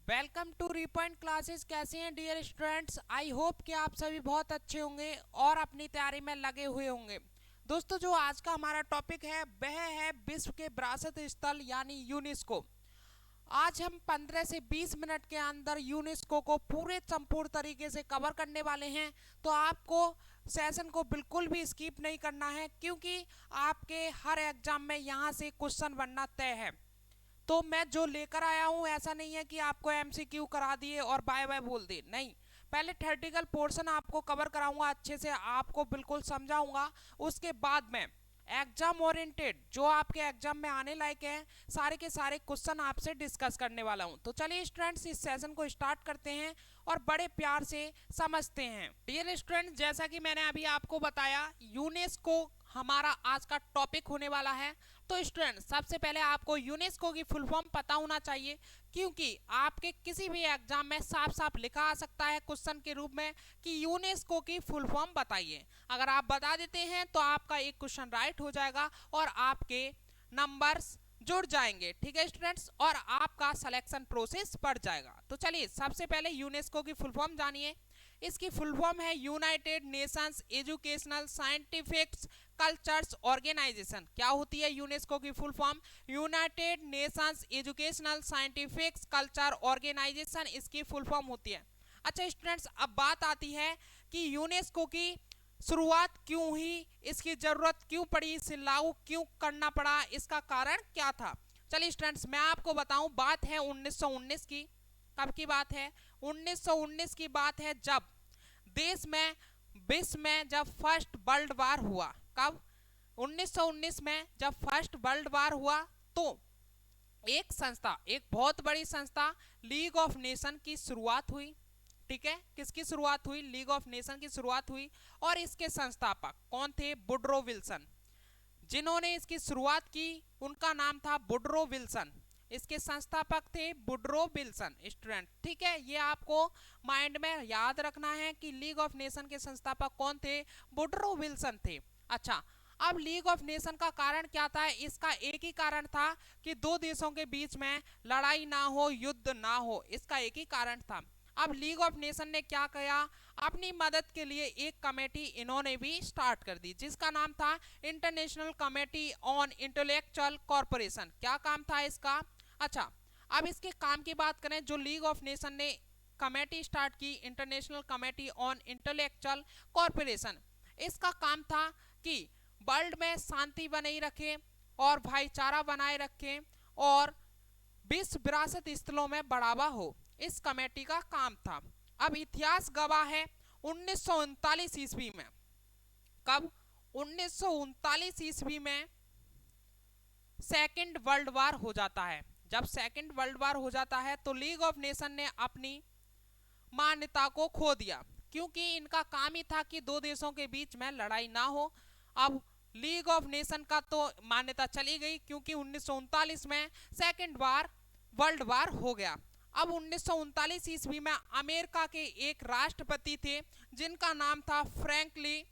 Welcome to रीपॉइंट classes. कैसे हैं dear students? I hope कि आप सभी बहुत अच्छे होंगे और अपनी तैयारी में लगे हुए होंगे। दोस्तों, जो आज का हमारा टॉपिक है वह है विश्व के विरासत स्थल यानी यूनेस्को। आज हम 15 से 20 मिनट के अंदर यूनेस्को को पूरे संपूर्ण तरीके से कवर करने वाले हैं। तो आपको सेशन को बिल्कुल भी स्किप नहीं करना है, क्योंकि आपके हर एग्जाम में यहाँ से क्वेश्चन बनना तय है। तो मैं जो लेकर आया हूँ ऐसा नहीं है कि आपको एमसीक्यू करा दिए और बाय बाय बोल दिए, नहीं। पहले थ्योरेटिकल पोर्शन आपको कवर कराऊंगा, अच्छे से आपको बिल्कुल समझाऊंगा। उसके बाद में एग्जाम ओरिएंटेड जो आपके एग्जाम में आने लायक हैं सारे के सारे क्वेश्चन आपसे डिस्कस करने वाला हूं। तो चलिए स्टूडेंट्स, इस सेशन को स्टार्ट करते हैं और बड़े प्यार से समझते हैं। डियर स्टूडेंट्स, जैसा कि मैंने अभी आपको बताया, यूनेस्को हमारा आज का टॉपिक होने वाला है। तो स्टूडेंट, सबसे पहले आपको यूनेस्को की फुल फॉर्म पता होना चाहिए, क्योंकि आपके किसी भी एग्जाम में साफ साफ लिखा आ सकता है क्वेश्चन के रूप में कि यूनेस्को की फुल फॉर्म बताइए। अगर आप बता देते हैं तो आपका एक क्वेश्चन राइट हो जाएगा और आपके नंबर्स जुड़ जाएंगे, ठीक है स्टूडेंट्स, और आपका सिलेक्शन प्रोसेस बढ़ जाएगा। तो चलिए सबसे पहले यूनेस्को की फुल फॉर्म जानिए। इसकी फुल फॉर्म है United Nations Educational Scientific Cultures Organisation. क्या होती है यूनेस्को की full form? United Nations Educational Scientific Culture Organisation इसकी फुल फॉर्म होती है। अच्छा स्टूडेंट्स, अब बात आती है कि यूनेस्को की शुरुआत क्यों हुई, इसकी जरूरत क्यों पड़ी, इसे लागू क्यों करना पड़ा, इसका कारण क्या था। चलिए स्टूडेंट्स, मैं आपको बताऊं, बात है 1919 की। कब की बात है? 1919 की बात है, जब देश में विश्व में जब फर्स्ट वर्ल्ड वार हुआ। कब? 1919 में जब फर्स्ट वर्ल्ड वार हुआ तो एक संस्था, एक बहुत बड़ी संस्था लीग ऑफ नेशन की शुरुआत हुई। ठीक है, किसकी शुरुआत हुई? लीग ऑफ नेशन की शुरुआत हुई। और इसके संस्थापक कौन थे? Woodrow Wilson. जिन्होंने इसकी शुरुआत की उनका नाम था वुडरो विल्सन। इसके संस्थापक थे वुडरो विल्सन स्टूडेंट, ठीक है। ये आपको माइंड में याद रखना है कि लीग ऑफ नेशन के संस्थापक कौन थे? वुडरो विल्सन थे। अच्छा, अब लीग ऑफ नेशन का कारण क्या था? इसका एक ही कारण था कि दो देशों के बीच में लड़ाई ना हो, युद्ध ना हो, इसका एक ही कारण था। अब लीग ऑफ नेशन ने क्या किया? अपनी मदद के लिए एक कमेटी इन्होंने भी स्टार्ट कर दी, जिसका नाम था international committee on intellectual corporation. क्या काम था इसका? अच्छा, अब इसके काम की बात करें, जो लीग ऑफ नेशन ने कमेटी स्टार्ट की, international committee on intellectual corporation, इसका काम था कि वर्ल्ड में शांति बनाई रखे और भाईचारा बनाए रखें और विश्व विरासत स्थलों में बढ़ावा हो, इस कमेटी का काम था। अब इतिहास गवाह है 1939 ईस्वी में। कब? 1939 ईस्वी में सेकेंड वर्ल्ड वार हो जाता है। जब सेकेंड वर्ल्ड वार हो जाता है तो लीग ऑफ नेशन ने अपनी मान्यता को खो दिया, क्योंकि इनका काम ही था कि दो देशों के बीच में लड़ाई ना हो। अब लीग ऑफ नेशन का तो मान्यता चली गई, क्योंकि 1939 में सेकेंड वर्ल्ड वार हो गया। अब 1939 ईस्वी में अमेरिका के एक राष्ट्रपति थे जिनका नाम था फ्रैंकलिन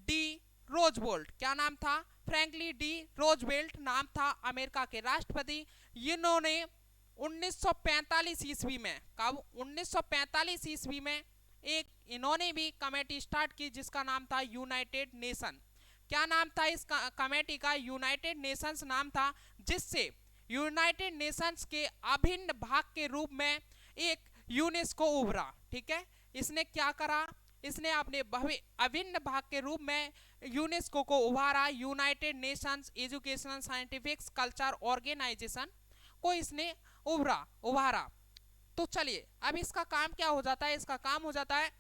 डी रोजवेल्ट। क्या नाम था? फ्रैंकलिन डी रोजवेल्ट नाम था अमेरिका के राष्ट्रपति। इन्होंने 1945 ईस्वी में, कब? 1945 ईस्वी में एक इन्होंने भी कमेटी स्टार्ट की जिसका नाम था यूनाइटेड नेशन। क्या नाम था इस कमेटी का? यूनाइटेड नेशंस नाम था, जिससे यूनाइटेड नेशंस के अभिन्न भाग के रूप में एक यूनेस्को उभरा। ठीक है, इसने क्या करा? इसने अपने अभिन्न भाग के रूप में यूनेस्को को उभारा। United Nations Educational Scientific Culture Organization को इसने उभारा। तो चलिए, अब इसका काम क्या हो जाता है? इसका काम हो जाता है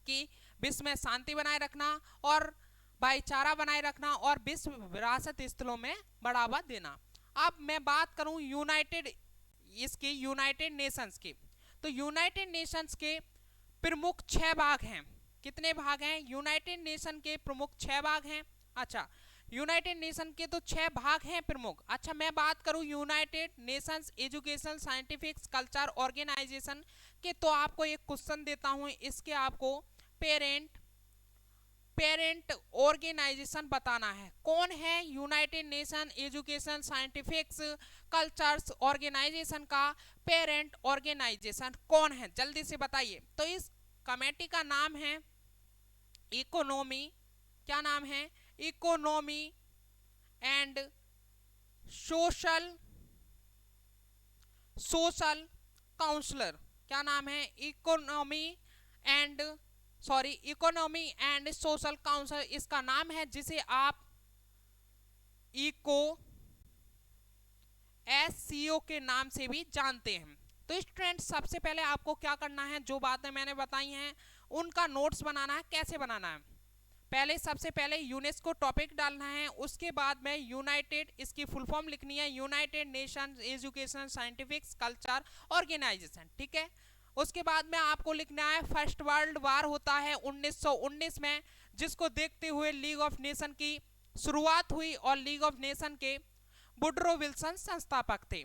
कि विश्व में शांति बनाए रखना और भाईचारा बनाए रखना और विश्व विरासत स्थलों में बढ़ावा देना। अब मैं बात करूं यूनाइटेड नेशंस की, तो यूनाइटेड नेशंस के प्रमुख 6 भाग हैं। कितने भाग हैं? यूनाइटेड नेशन के प्रमुख 6 भाग हैं। अच्छा, यूनाइटेड नेशन के तो 6 भाग हैं प्रमुख। अच्छा, मैं बात करूं United Nations Education Scientific Culture Organisation के, तो आपको एक क्वेश्चन देता हूं, इसके आपको पेरेंट पेरेंट ऑर्गेनाइजेशन बताना है। कौन है United Nation Education Scientifics Cultures Organization का पेरेंट ऑर्गेनाइजेशन कौन है, जल्दी से बताइए। तो इस कमेटी का नाम है इकोनॉमी, क्या नाम है, economy and social social counsellor, क्या नाम है, and economy and social council इसका नाम है, जिसे आप इको एससीओ के नाम से भी जानते हैं। तो स्टूडेंट्स सबसे पहले आपको क्या करना है, जो बातें मैंने बताई हैं उनका नोट्स बनाना है। कैसे बनाना है, पहले सबसे पहले यूनेस्को टॉपिक डालना है, उसके बाद में यूनाइटेड, इसकी फुल फॉर्म लिखनी है United Nation Education Scientific Culture Organisation, ठीक है। उसके बाद में आपको लिखना है फर्स्ट वर्ल्ड वार होता है 1919 में, जिसको देखते हुए लीग ऑफ नेशन की शुरुआत हुई और लीग ऑफ नेशन के वुडरो विल्सन संस्थापक थे।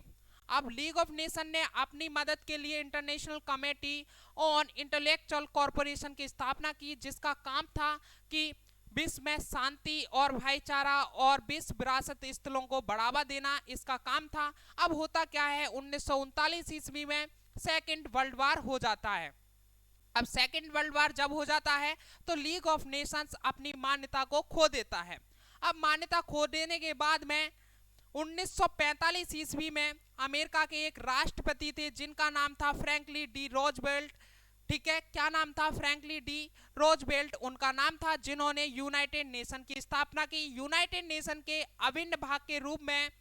अब लीग ऑफ नेशन ने अपनी मदद के लिए international committee on intellectual corporation की स्थापना की, जिसका काम था कि विश्व में शांति और भाईचारा और विश्व विरासत स्थलों को बढ़ावा देना, इसका काम था। अब होता क्या है, 1939 ईस्वी में सेकेंड वर्ल्ड वार हो जाता है। अब सेकेंड वर्ल्ड वार जब हो जाता है तो लीग ऑफ नेशंस अपनी मान्यता को खो देता है। अब मान्यता खो देने के बाद में 1945 ईस्वी में अमेरिका के एक राष्ट्रपति थे जिनका नाम था फ्रैंकलिन डी रोजवेल्ट, ठीक है, क्या नाम था, फ्रैंकलिन डी रोजवेल्ट उनका नाम था, जिन्होंने यूनाइटेड नेशन की स्थापना की। यूनाइटेड नेशन के अभिन्न भाग के रूप में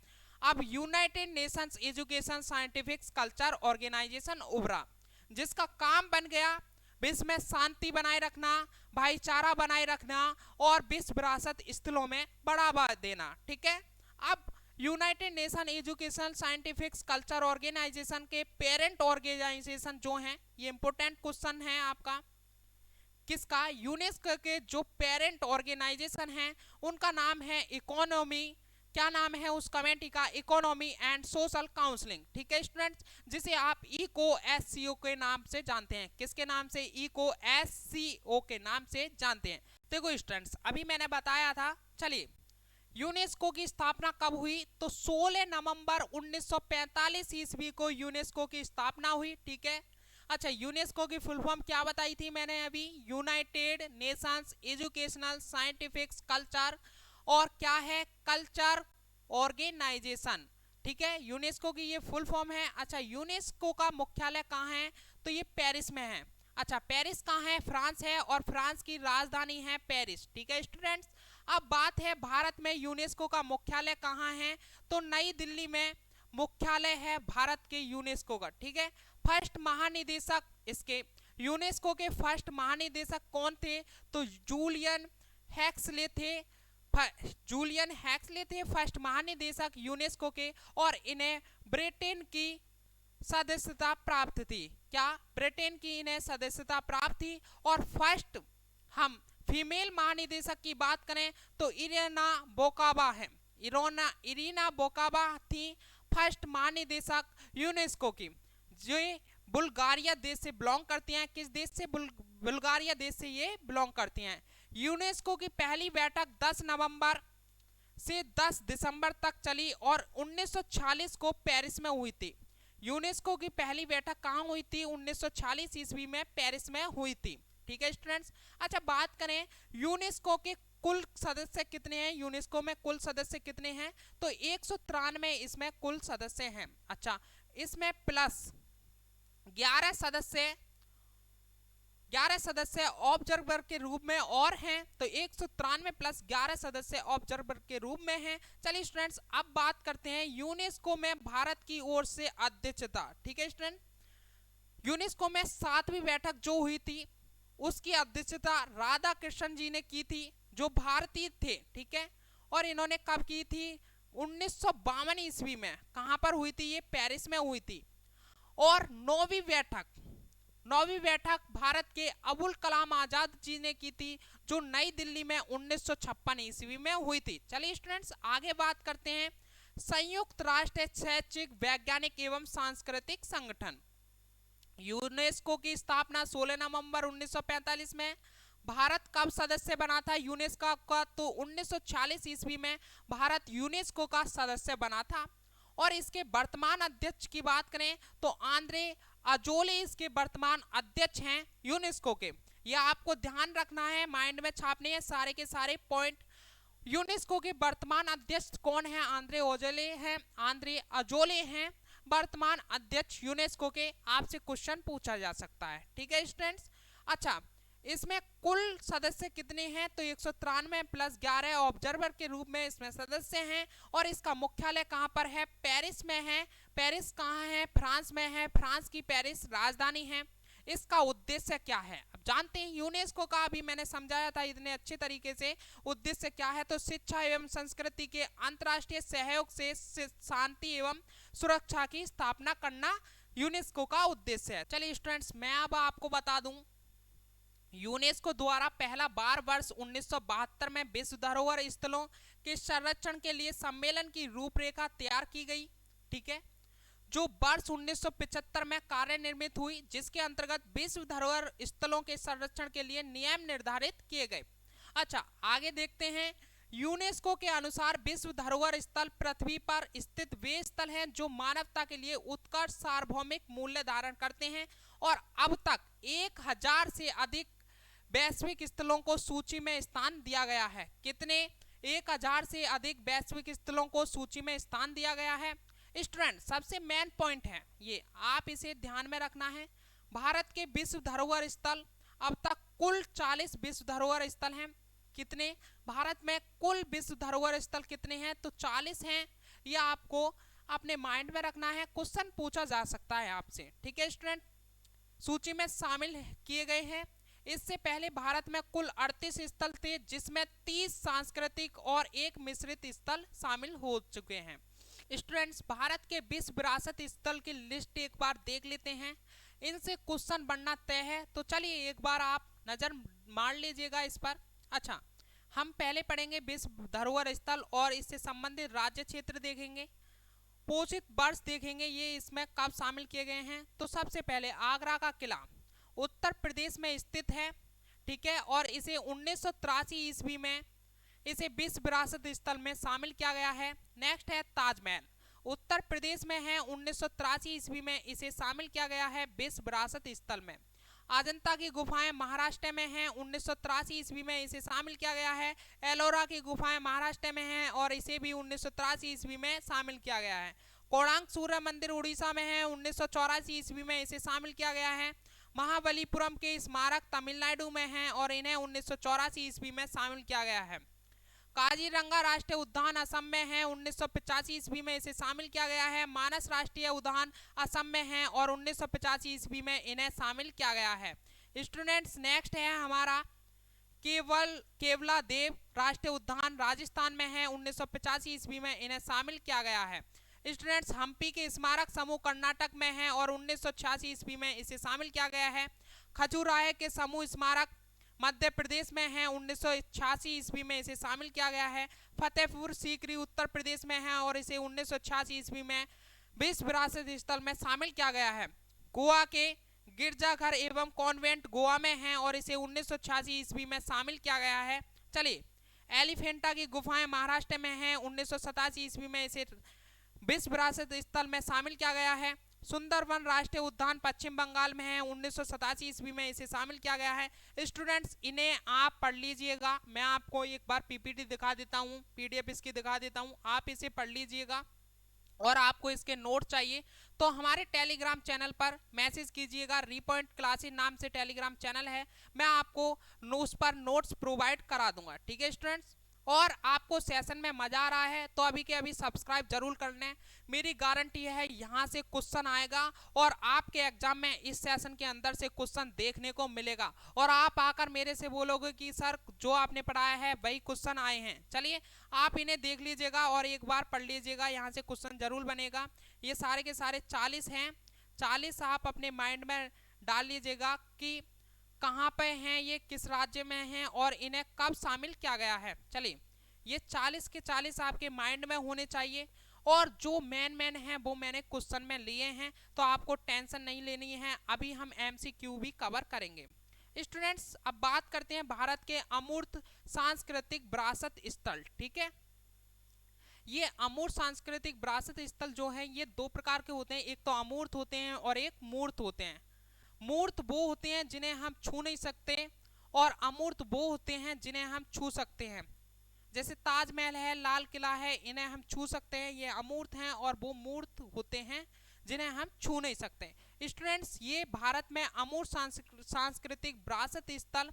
अब United Nations Education Scientific Culture Organisation उभरा, जिसका काम बन गया विश्व में शांति बनाए रखना, भाईचारा बनाए रखना और विश्व विरासत स्थलों में बढ़ावा देना, ठीक है। अब United Nation Education Scientific Culture Organisation के पेरेंट ऑर्गेनाइजेशन जो हैं, ये इंपॉर्टेंट क्वेश्चन है आपका, किसका, यूनेस्को के जो पेरेंट ऑर्गेनाइजेशन हैं उनका नाम है इकोनॉमी, क्या नाम है उस कमेटी का, इकोनॉमी एंड सोशल काउंसलिंग, ठीक है स्टूडेंट्स, जिसे आप इको एससीओ के नाम से जानते हैं। किसके नाम से, इको एससीओ के नाम से जानते हैं। देखो स्टूडेंट्स अभी मैंने बताया था, चलिए यूनेस्को की स्थापना कब हुई, तो 16 नवंबर 1945 ईस्वी को यूनेस्को की स्थापना हुई, ठीक है। अच्छा, यूनेस्को की फुल फॉर्म क्या बताई थी मैंने अभी, United Nations Educational Scientific culture, और क्या है, कल्चर ऑर्गेनाइजेशन, ठीक है, यूनेस्को की ये फुल फॉर्म है। अच्छा, यूनेस्को का मुख्यालय कहाँ है, तो ये पेरिस में है। अच्छा, पेरिस कहाँ है, फ्रांस है, और फ्रांस की राजधानी है पेरिस, ठीक है स्टूडेंट्स। अब बात है भारत में यूनेस्को का मुख्यालय कहाँ है, तो नई दिल्ली में मुख्यालय है भारत के यूनेस्को का, ठीक है। फर्स्ट महानिदेशक इसके यूनेस्को के फर्स्ट महानिदेशक कौन थे, तो जूलियन हैक्सले थे, जूलियन हैक्सले थे फर्स्ट महानिदेशक यूनेस्को के, और इन्हें ब्रिटेन की सदस्यता प्राप्त थी, क्या, ब्रिटेन की इन्हें सदस्यता प्राप्त थी। और फर्स्ट हम फीमेल महानिदेशक की बात करें तो इरीना बोकाबा है, इरीना बोकाबा थी फर्स्ट महानिदेशक यूनेस्को की, जो बुल्गारिया देश से बिलोंग करती हैं। किस देश से, बुल्गारिया देश से ये बिलोंग करती हैं। यूनेस्को की पहली बैठक 10 नवंबर से 10 दिसंबर तक चली और 1946 को पेरिस में हुई थी। यूनेस्को की पहली बैठक कहाँ हुई थी, 1946 ईस्वी में पेरिस में हुई थी, ठीक है स्टूडेंट्स। अच्छा, बात करें यूनेस्को के कुल सदस्य कितने हैं, यूनेस्को में कुल सदस्य कितने हैं, तो 193 इसमें कुल सदस्य हैं। अच्छा, इसमें प्लस 11 सदस्य ऑब्जर्वर के रूप में और हैं, तो 193 प्लस 11 सदस्य ऑब्जर्वर के रूप में हैं। चलिए स्टूडेंट्स अब बात करते हैं यूनेस्को में भारत की ओर से अध्यक्षता, ठीक है स्टूडेंट। यूनेस्को में 7वीं बैठक जो हुई थी उसकी अध्यक्षता राधा कृष्णन जी ने की थी, जो भारतीय थे, ठीक है। और इन्होंने कब की थी, 1952 ईस्वी में। कहां पर हुई थी, ये पेरिस में हुई थी। और 9वीं बैठक भारत के अबुल कलाम आजाद जी ने की थी, जो नई दिल्ली में 1956 ईस्वी में हुई थी। चलिए स्टूडेंट्स आगे बात करते हैं संयुक्त राष्ट्र शैक्षिक वैज्ञानिक एवं सांस्कृतिक संगठन। यूनेस्को की स्थापना 16 नवंबर 1945 में भारत कब सदस्य बना था यूनेस्को का? तो 1940 ईस्वी में भारत यूनेस्को का सदस्य बना था। और इसके वर्तमान अध्यक्ष की बात करें तो आंद्रे अजोले इसके वर्तमान अध्यक्ष हैं यूनेस्को के। यह आपको ध्यान रखना है, माइंड में छापने हैं सारे के सारे पॉइंट। यूनेस्को के वर्तमान अध्यक्ष कौन है? आंद्रे अजोले हैं, आंद्रे अजोले हैं वर्तमान अध्यक्ष यूनेस्को के। आपसे क्वेश्चन पूछा जा सकता है, ठीक है स्टूडेंट्स। अच्छा, इसमें कुल सदस्य कितने हैं? तो 193 प्लस 11 ऑब्जर्वर के रूप में इसमें सदस्य हैं। और इसका मुख्यालय कहाँ पर है? पेरिस में है। पेरिस कहाँ है? फ्रांस में है। फ्रांस की पेरिस राजधानी है। इसका उद्देश्य क्या है? अब जानते हैं यूनेस्को का, अभी मैंने समझाया था इतने अच्छे तरीके से। उद्देश्य क्या है? तो शिक्षा एवं संस्कृति के अंतर्राष्ट्रीय सहयोग से शांति एवं सुरक्षा की स्थापना करना यूनेस्को का उद्देश्य है। चलिए स्टूडेंट्स, मैं अब आपको बता दूं, यूनेस्को द्वारा पहला बार वर्ष 1972 में विश्व धरोहर स्थलों के संरक्षण के लिए सम्मेलन की रूपरेखा तैयार की गई, ठीक है, जो वर्ष 1975 में कार्यान्वित हुई, जिसके अंतर्गत विश्व धरोहर स्थलों के संरक्षण के लिए नियम निर्धारित किए गए। अच्छा, आगे देखते हैं। यूनेस्को के अनुसार विश्व धरोहर स्थल पृथ्वी पर स्थित वे स्थल हैं जो मानवता के लिए उत्कर्ष सार्वभौमिक मूल्य धारण करते हैं। और अब तक 1000 से अधिक वैश्विक स्थलों को सूची में स्थान दिया गया है। कितने? 1000 से अधिक वैश्विक स्थलों को सूची में स्थान दिया गया है। स्टूडेंट, सबसे मेन पॉइंट है ये, आप इसे ध्यान में रखना है। भारत के विश्व धरोहर स्थल अब तक कुल 40 विश्व धरोहर स्थल हैं। कितने? भारत में कुल विश्व धरोहर स्थल कितने हैं? तो 40 हैं। यह आपको अपने माइंड में रखना है, क्वेश्चन पूछा जा सकता है आपसे, ठीक है स्टूडेंट। सूची में शामिल किए गए हैं। इससे पहले भारत में कुल 38 स्थल थे, जिसमें 30 सांस्कृतिक और एक मिश्रित स्थल शामिल हो चुके हैं। स्टूडेंट्स, भारत के विश्व विरासत स्थल की लिस्ट एक बार देख लेते हैं, इनसे क्वेश्चन बनना तय है। तो चलिए एक बार आप नजर मार लीजिएगा इस पर। अच्छा, हम पहले पढ़ेंगे विश्व धरोहर स्थल और इससे संबंधित राज्य क्षेत्र देखेंगे, पोषित वर्ष देखेंगे ये इसमें कब शामिल किए गए हैं। तो सबसे पहले आगरा का किला उत्तर प्रदेश में स्थित है, ठीक है, और इसे 1983 ईस्वी में इसे विश्व विरासत स्थल में शामिल किया गया है। नेक्स्ट है ताजमहल, उत्तर प्रदेश में है, 1983 ईस्वी में इसे शामिल किया गया है विश्व विरासत स्थल में। अजंता की गुफाएं महाराष्ट्र में हैं, 1983 ईस्वी में इसे शामिल किया गया है। एलोरा की गुफाएं महाराष्ट्र में हैं और इसे भी 1983 ईस्वी में शामिल किया गया है। कोणार्क सूर्य मंदिर उड़ीसा में है, 1984 ईस्वी में इसे शामिल किया गया है। महाबलीपुरम के स्मारक तमिलनाडु में हैं और इन्हें 1984 ईस्वी में शामिल किया गया है। काजीरंगा राष्ट्रीय उद्यान असम में है, 1985 ईस्वी में इसे शामिल किया गया है। मानस राष्ट्रीय उद्यान असम में है और 1985 ईस्वी में इन्हें शामिल किया गया है। स्टूडेंट्स, नेक्स्ट है हमारा केवला देव राष्ट्रीय उद्यान राजस्थान में है, 1985 ईस्वी में इन्हें शामिल किया गया है। स्टूडेंट्स, हम्पी के स्मारक समूह कर्नाटक में है और 1986 ईस्वी में इसे शामिल किया गया है। खजुराहो के समूह स्मारक मध्य प्रदेश में है, 1986 ईस्वी में इसे शामिल किया गया है। फतेहपुर सीकरी उत्तर प्रदेश में है और इसे 1986 ईस्वी में विश्व विरासत स्थल में शामिल किया गया है। गोवा के गिरजाघर एवं कॉन्वेंट गोवा में है और इसे 1986 ईस्वी में शामिल किया गया है। चलिए, एलिफेंटा की गुफाएं महाराष्ट्र में है, 1987 ईस्वी में इसे विश्व विरासत स्थल में शामिल किया गया है। सुंदरवन राष्ट्रीय उद्यान पश्चिम बंगाल में है, 1987 ईस्वी में इसे शामिल किया गया है। स्टूडेंट्स, इन्हें आप पढ़ लीजिएगा। मैं आपको एक बार पीपीटी दिखा देता हूँ, पीडीएफ इसकी दिखा देता हूँ, आप इसे पढ़ लीजिएगा। और आपको इसके नोट चाहिए तो हमारे टेलीग्राम चैनल पर मैसेज कीजिएगा। रीपॉइंट क्लासेस नाम से टेलीग्राम चैनल है, मैं आपको उस पर नोट्स प्रोवाइड करा दूंगा, ठीक है स्टूडेंट्स। और आपको सेशन में मजा आ रहा है तो अभी के अभी सब्सक्राइब जरूर कर लें। मेरी गारंटी है यहाँ से क्वेश्चन आएगा और आपके एग्जाम में इस सेशन के अंदर से क्वेश्चन देखने को मिलेगा और आप आकर मेरे से बोलोगे कि सर जो आपने पढ़ाया है वही क्वेश्चन आए हैं। चलिए, आप इन्हें देख लीजिएगा और एक बार पढ़ लीजिएगा, यहाँ से क्वेश्चन जरूर बनेगा। ये सारे के सारे 40 हैं, 40 आप अपने माइंड में डाल लीजिएगा कि कहाँ पे हैं, ये किस राज्य में हैं और इन्हें कब शामिल किया गया है। चलिए, ये 40 के 40 आपके माइंड में होने चाहिए और जो मेन हैं वो मैंने क्वेश्चन में लिए हैं, तो आपको टेंशन नहीं लेनी है। अभी हम एमसीक्यू भी कवर करेंगे। स्टूडेंट्स अब बात करते हैं भारत के अमूर्त सांस्कृतिक विरासत स्थल। ठीक है, ये अमूर्त सांस्कृतिक विरासत स्थल जो है ये दो प्रकार के होते हैं, एक तो अमूर्त होते हैं और एक मूर्त होते हैं। मूर्त वो होते हैं जिन्हें हम छू नहीं सकते और अमूर्त वो होते हैं जिन्हें हम छू सकते हैं। जैसे ताजमहल है, लाल किला है, इन्हें हम छू सकते हैं, ये अमूर्त हैं, और वो मूर्त होते हैं जिन्हें हम छू नहीं सकते। स्टूडेंट्स ये भारत में अमूर्त सांस्कृतिक विरासत स्थल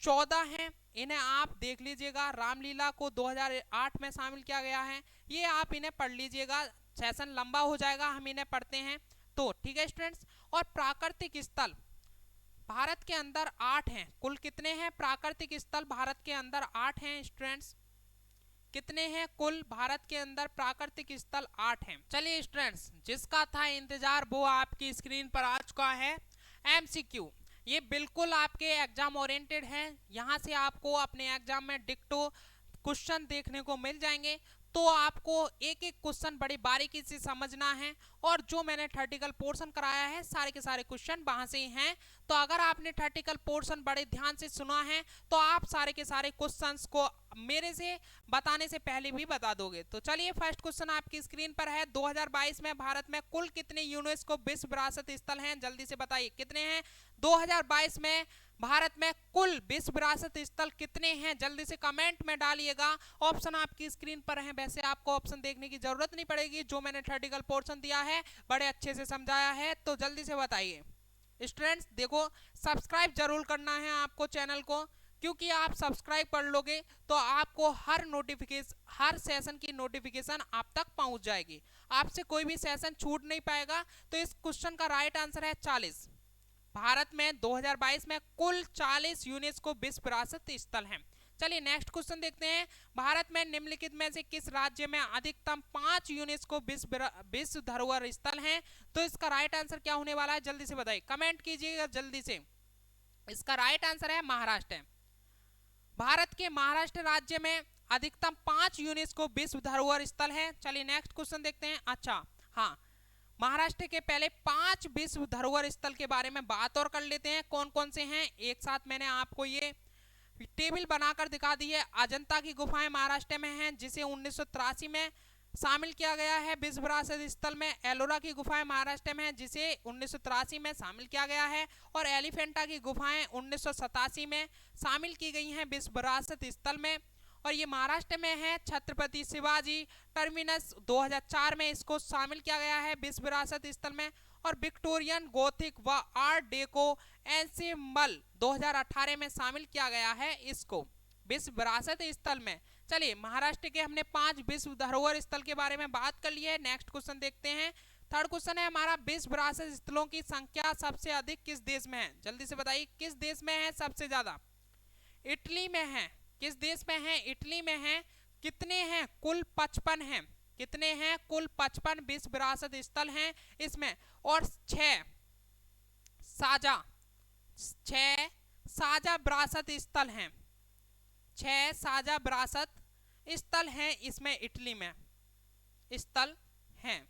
14 हैं, इन्हें आप देख लीजिएगा। रामलीला को 2008 में शामिल किया गया है, ये आप इन्हें पढ़ लीजिएगा, सेशन लंबा हो जाएगा, हम इन्हें पढ़ते हैं तो। ठीक है स्टूडेंट्स, और प्राकृतिक स्थल भारत के अंदर 8 हैं। कुल कितने हैं प्राकृतिक स्थल भारत के अंदर? 8 हैं स्टूडेंट्स। कितने हैं कुल भारत के अंदर प्राकृतिक स्थल? 8 हैं। चलिए स्टूडेंट्स, जिसका था इंतजार वो आपकी स्क्रीन पर आ चुका है। एमसीक्यू ये बिल्कुल आपके एग्जाम ओरिएंटेड है, यहाँ से आपको अपने एग्जाम में डिक्टो क्वेश्चन देखने को मिल जाएंगे। तो आपको एक एक क्वेश्चन बड़ी बारीकी से समझना है, और जो मैंने थर्टिकल पोर्शन कराया है सारे के सारे क्वेश्चन वहां से ही हैं। तो अगर आपने थर्टिकल पोर्शन बड़े ध्यान से सुना है तो आप सारे के सारे क्वेश्चंस को मेरे से बताने से पहले भी बता दोगे। तो चलिए फर्स्ट क्वेश्चन आपकी स्क्रीन पर है। 2022 में भारत में कुल कितने यूनेस्को विश्व विरासत स्थल हैं? जल्दी से बताइए कितने हैं 2022 में भारत में कुल विश्व विरासत स्थल कितने हैं? जल्दी से कमेंट में डालिएगा। ऑप्शन आपकी स्क्रीन पर हैं, वैसे आपको ऑप्शन देखने की जरूरत नहीं पड़ेगी, जो मैंने थर्टिकल पोर्शन दिया है बड़े अच्छे से समझाया है। तो जल्दी से बताइए स्टूडेंट्स। देखो सब्सक्राइब जरूर करना है आपको चैनल को, क्योंकि आप सब्सक्राइब कर लोगे तो आपको हर सेशन की नोटिफिकेशन आप तक पहुंच जाएगी, आपसे कोई भी सेशन छूट नहीं पाएगा। तो इस क्वेश्चन का राइट आंसर है 40। भारत में 2022 में कुल 40 यूनेस्को विश्व विरासत स्थल हैं। चलिए नेक्स्ट क्वेश्चन देखते हैं। भारत में निम्नलिखित में से किस राज्य में अधिकतम 5 यूनेस्को विश्व धरोहर स्थल हैं? तो इसका राइट आंसर क्या होने वाला है? जल्दी से बताइए, कमेंट कीजिएगा जल्दी से। इसका राइट आंसर है महाराष्ट्र। भारत के महाराष्ट्र राज्य में अधिकतम 5 यूनेस्को विश्व धरोहर स्थल हैं। चलिए नेक्स्ट क्वेश्चन देखते हैं। अच्छा हाँ, महाराष्ट्र के पहले 5 विश्व धरोहर स्थल के बारे में बात और कर लेते हैं, कौन कौन से हैं। एक साथ मैंने आपको ये टेबल बनाकर दिखा दी है। अजंता की गुफाएं महाराष्ट्र में हैं, जिसे 1983 में शामिल किया गया है विश्व विरासत स्थल में। एलोरा की गुफाएं महाराष्ट्र में हैं, जिसे 1983 में शामिल किया गया है। और एलिफेंटा की गुफाएं 1987 में शामिल की गई हैं विश्व विरासत स्थल में, और ये महाराष्ट्र में है। छत्रपति शिवाजी टर्मिनस 2004 में इसको शामिल किया गया है विश्व विरासत स्थल में। और विक्टोरियन गोथिक व आर्ट डेको एंसेम्बल 2018 में शामिल किया गया है इसको विश्व विरासत स्थल में। चलिए महाराष्ट्र के हमने 5 विश्व धरोहर स्थल के बारे में बात कर ली है। नेक्स्ट क्वेश्चन देखते हैं। थर्ड क्वेश्चन है हमारा, विश्व विरासत स्थलों की संख्या सबसे अधिक किस देश में है? जल्दी से बताइए किस देश में है सबसे ज्यादा? इटली में है। किस देश में है? इटली में है। कितने हैं? कुल 55 हैं। कितने हैं? कुल 55 विश्व विरासत स्थल हैं इसमें, और 6 साझा विरासत स्थल हैं। 6 साझा विरासत स्थल हैं इसमें, इटली में स्थल हैं।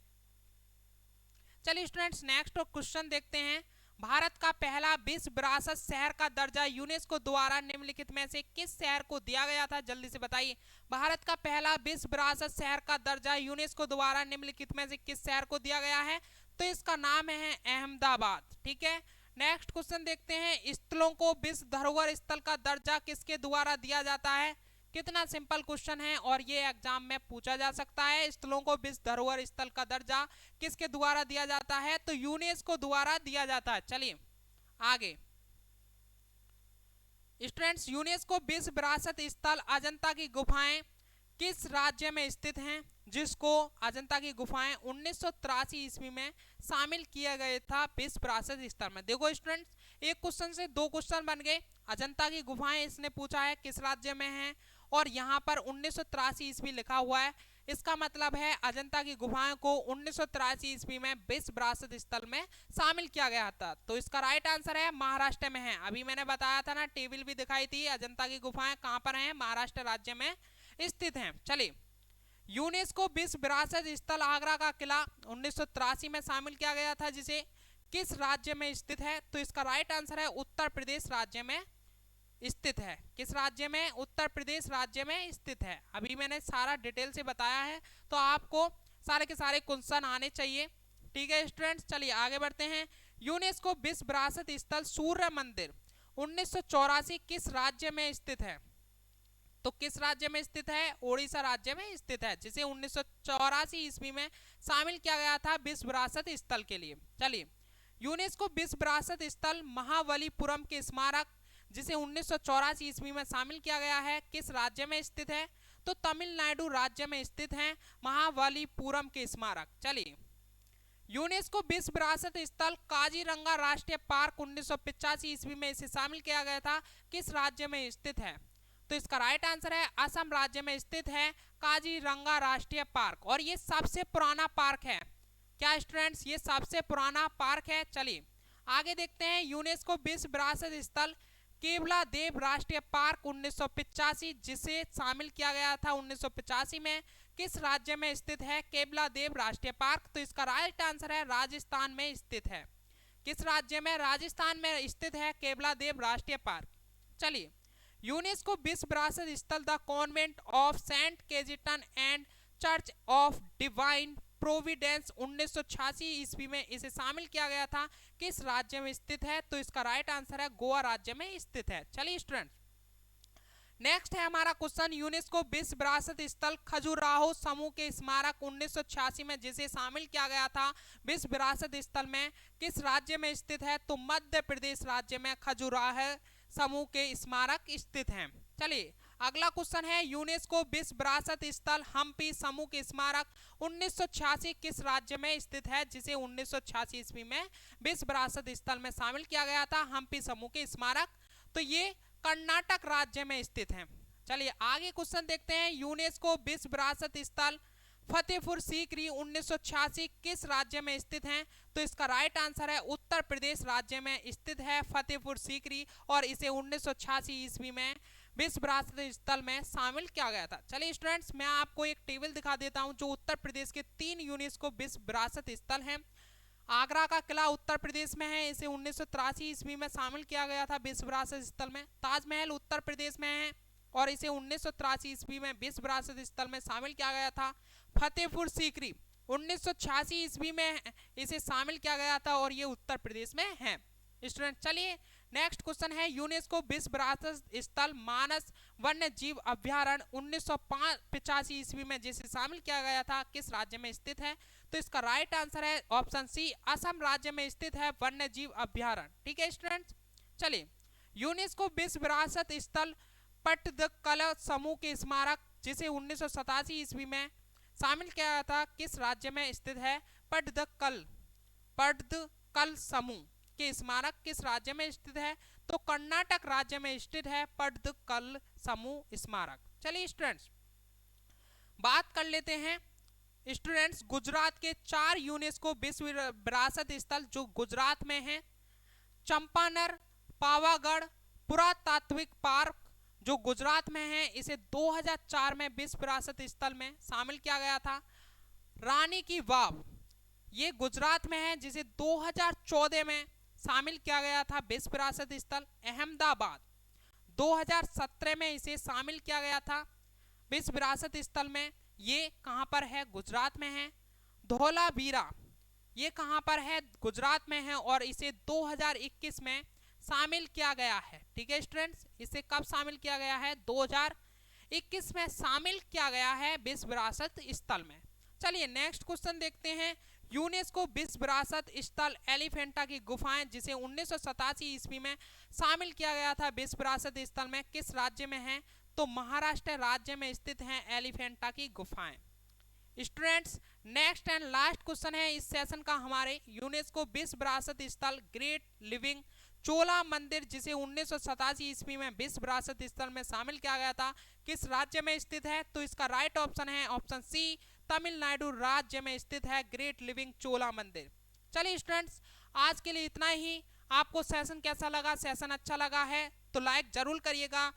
चलिए स्टूडेंट्स नेक्स्ट क्वेश्चन देखते हैं। भारत का पहला विश्व विरासत शहर का दर्जा यूनेस्को द्वारा निम्नलिखित में से किस शहर को दिया गया था? जल्दी से बताइए। भारत का पहला विश्व विरासत शहर का दर्जा यूनेस्को द्वारा निम्नलिखित में से किस शहर को दिया गया है? तो इसका नाम है अहमदाबाद। ठीक है, नेक्स्ट क्वेश्चन देखते हैं। स्थलों को विश्व धरोहर स्थल का दर्जा किसके द्वारा दिया जाता है? कितना सिंपल क्वेश्चन है, और ये एग्जाम में पूछा जा सकता है। स्थलों को विश्व धरोहर स्थल का दर्जा किसके द्वारा दिया जाता है? तो यूनेस्को द्वारा दिया जाता है। चलिए आगे स्टूडेंट्स, यूनेस्को विश्व विरासत स्थल अजंता की गुफाएं किस राज्य में स्थित हैं? जिसको अजंता की गुफाएं 1983 ईस्वी में शामिल किया गया था विश्व विरासत स्थल में। देखो स्टूडेंट्स, एक क्वेश्चन से 2 क्वेश्चन बन गए। अजंता की गुफाएं इसने पूछा है किस राज्य में है, और यहाँ पर 1983 ईस्वी लिखा हुआ है। इसका मतलब है अजंता की गुफाओं को 1983 ईस्वी में विश्व विरासत स्थल में शामिल किया गया था। तो इसका राइट आंसर है महाराष्ट्र में है। अभी मैंने बताया था ना, टेबल भी दिखाई थी। अजंता की गुफाएं कहाँ पर हैं? महाराष्ट्र राज्य में स्थित हैं। चलिए यूनेस्को विश्व विरासत स्थल आगरा का किला 1983 में शामिल किया गया था, जिसे किस राज्य में स्थित है? तो इसका राइट आंसर है उत्तर प्रदेश राज्य में स्थित है। किस राज्य में? उत्तर प्रदेश राज्य में स्थित है। अभी मैंने सारा डिटेल से बताया है, तो आपको सारे के सारे क्वेश्चन आने चाहिए। ठीक है स्टूडेंट्स, चलिए आगे बढ़ते हैं। यूनेस्को विश्व विरासत स्थल सूर्य मंदिर 1984 किस राज्य में स्थित है? तो किस राज्य में स्थित है? ओडिशा राज्य में स्थित है, जिसे 1984 ईस्वी में शामिल किया गया था विश्व विरासत स्थल के लिए। चलिए, यूनेस्को विश्व विरासत स्थल महाबलीपुरम के स्मारक, जिसे 1984 ईस्वी में शामिल किया गया है, किस राज्य में स्थित है? तो तमिलनाडु राज्य में स्थित है महाबलीपुरम के स्मारक। चलिए, यूनेस्को विश्व विरासत स्थल काजीरंगा राष्ट्रीय पार्क 1985 ईस्वी में इसे शामिल किया गया था, किस राज्य में स्थित है? तो इसका राइट आंसर है असम राज्य में स्थित है काजीरंगा राष्ट्रीय पार्क, और ये सबसे पुराना पार्क है। क्या स्टूडेंट्स, ये सबसे पुराना पार्क है। चलिए आगे देखते हैं। यूनेस्को विश्व विरासत स्थल केवला देव राष्ट्रीय पार्क 1985, जिसे शामिल किया गया था 1985 में, किस राज्य में स्थित है केवला देव राष्ट्रीय पार्क? तो इसका राइट आंसर है राजस्थान में स्थित है। किस राज्य में? राजस्थान में स्थित है केवला देव राष्ट्रीय पार्क। चलिए, यूनेस्को विश्व विरासत स्थल the convent of saint Cajetan and church of divine providence 1986 ईस्वी में इसे शामिल किया गया था, किस राज्य में स्थित है? तो इसका राइट आंसर है गोवा राज्य में स्थित है। चलिए स्टूडेंट, नेक्स्ट है हमारा क्वेश्चन। यूनेस्को विश्व विरासत स्थल खजुराहो समूह के स्मारक 1986 में जिसे शामिल किया गया था विश्व विरासत स्थल में, किस राज्य में स्थित है? तो मध्य प्रदेश राज्य में खजुराहो समूह के स्मारक स्थित हैं। चलिए अगला क्वेश्चन है। यूनेस्को विश्व विरासत स्थल हम्पी समूह के स्मारक 1986 किस राज्य में स्थित है, जिसे 1986 ईस्वी में विश्व विरासत स्थल में शामिल किया गया था हम्पी समूह के स्मारक? तो ये कर्नाटक राज्य में स्थित है। चलिए आगे क्वेश्चन देखते हैं। यूनेस्को विश्व विरासत स्थल फतेहपुर सीकरी 1986 किस राज्य में स्थित है? तो इसका राइट आंसर है उत्तर प्रदेश राज्य में स्थित है फतेहपुर सीकरी, और इसे 1986 ईस्वी में विश्व विरासत स्थल में शामिल किया गया था। चलिए स्टूडेंट्स, मैं आपको एक टेबल दिखा देता हूं जो उत्तर प्रदेश के 3 यूनेस्को विश्व विरासत स्थल हैं। आगरा का किला उत्तर प्रदेश में है, इसे 1983 ईस्वी में शामिल किया गया था विश्व विरासत स्थल में। ताजमहल उत्तर प्रदेश में है और इसे 1983 ईस्वी में विश्व विरासत स्थल में शामिल किया गया था। फतेहपुर सीकरी 1986 ईस्वी में इसे शामिल किया गया था और ये उत्तर प्रदेश में है। स्टूडेंट चलिए नेक्स्ट क्वेश्चन है। यूनेस्को विश्व विरासत स्थल मानस वन्य जीव अभ्यारण्य 1985 ईस्वी में जिसे शामिल किया गया था किस राज्य में स्थित है? तो इसका राइट आंसर है ऑप्शन सी, असम राज्य में स्थित है वन्य जीव अभ्यारण्य। ठीक है स्टूडेंट्स, चलिए यूनेस्को विश्व विरासत स्थल पट्टदकल समूह के स्मारक जिसे 1987 ईस्वी में शामिल किया गया था किस राज्य में स्थित है? पट्टदकल समूह के स्मारक किस राज्य में स्थित है? तो कर्नाटक राज्य में स्थित है पट्टदकल समूह स्मारक। चलिए स्टूडेंट्स बात कर लेते हैं स्टूडेंट्स गुजरात के 4 यूनेस्को विश्व विरासत स्थल जो गुजरात में हैं। चंपानेर पावागढ़ पुरातात्विक पार्क जो गुजरात में है, इसे 2004 में विश्व विरासत स्थल में शामिल किया गया था। रानी की वाव ये गुजरात में है जिसे 2014 में शामिल किया गया था विश्व विरासत स्थल। अहमदाबाद 2017 में इसे शामिल किया गया था विश्व विरासत स्थल में, ये कहां पर है? गुजरात में है। धौलावीरा ये कहां पर है? गुजरात में है और इसे 2021 में शामिल किया गया है। ठीक है स्टूडेंट्स, इसे कब शामिल किया गया है? 2021 में शामिल किया गया है विश्व विरासत स्थल में। चलिए नेक्स्ट क्वेश्चन देखते हैं। यूनेस्को विश्व विरासत स्थल एलिफेंटा की गुफाएं जिसे 1987 ईस्वी में शामिल किया गया था विश्व विरासत स्थल में किस राज्य में है? तो महाराष्ट्र राज्य में स्थित हैं एलिफेंटा की गुफाएं। Students next and last question है इस सेशन का हमारे। यूनेस्को विश्व विरासत स्थल ग्रेट लिविंग चोला मंदिर जिसे 1987 ईस्वी में विश्व विरासत स्थल में शामिल किया गया था किस राज्य में स्थित है? तो इसका राइट ऑप्शन है ऑप्शन सी, तमिलनाडु राज्य में स्थित है ग्रेट लिविंग चोला मंदिर। चलिए स्टूडेंट्स आज के लिए इतना ही। आपको सेशन कैसा लगा? सेशन अच्छा लगा है तो लाइक जरूर करिएगा